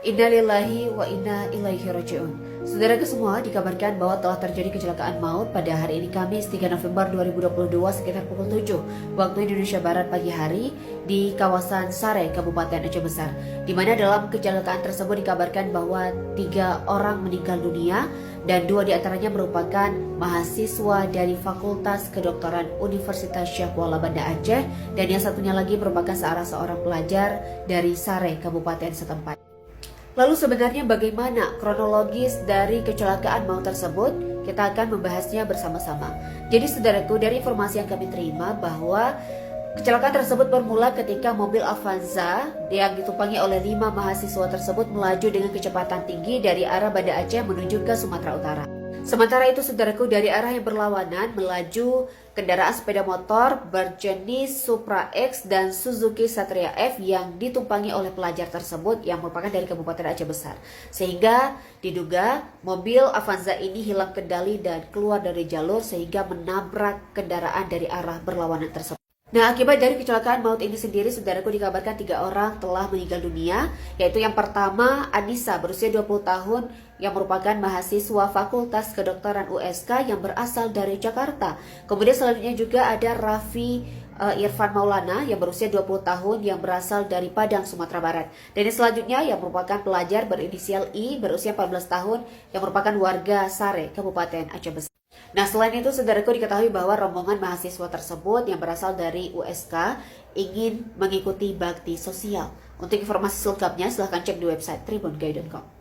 Innalillahi wa inna ilaihi raji'un. Saudaraku semua, dikabarkan bahwa telah terjadi kecelakaan maut pada hari ini Kamis 3 November 2022 sekitar pukul 7 waktu Indonesia Barat pagi hari di kawasan Sare, Kabupaten Aceh Besar. Di mana dalam kecelakaan tersebut dikabarkan bahwa 3 orang meninggal dunia dan 2 diantaranya merupakan mahasiswa dari Fakultas Kedokteran Universitas Syekh Kuala Banda Aceh dan yang satunya lagi merupakan seorang pelajar dari Sare, Kabupaten setempat. Lalu sebenarnya bagaimana kronologis dari kecelakaan maut tersebut? Kita akan membahasnya bersama-sama. Jadi saudaraku, dari informasi yang kami terima bahwa kecelakaan tersebut bermula ketika mobil Avanza yang ditumpangi oleh 5 mahasiswa tersebut melaju dengan kecepatan tinggi dari arah Banda Aceh menuju ke Sumatera Utara. Sementara itu saudaraku, dari arah yang berlawanan melaju kendaraan sepeda motor berjenis Supra X dan Suzuki Satria F yang ditumpangi oleh pelajar tersebut yang merupakan dari Kabupaten Aceh Besar. Sehingga diduga mobil Avanza ini hilang kendali dan keluar dari jalur sehingga menabrak kendaraan dari arah berlawanan tersebut. Nah, akibat dari kecelakaan maut ini sendiri, saudaraku, dikabarkan 3 orang telah meninggal dunia, yaitu yang pertama Anissa berusia 20 tahun yang merupakan mahasiswa Fakultas Kedokteran USK yang berasal dari Jakarta. Kemudian selanjutnya juga ada Raffi Irfan Maulana yang berusia 20 tahun yang berasal dari Padang, Sumatera Barat. Dan yang selanjutnya yang merupakan pelajar berinisial I berusia 14 tahun yang merupakan warga Sare, Kabupaten Aceh Besar. Nah, selain itu saudaraku, diketahui bahwa rombongan mahasiswa tersebut yang berasal dari USK ingin mengikuti bakti sosial. Untuk informasi selengkapnya silahkan cek di website tribungai.com.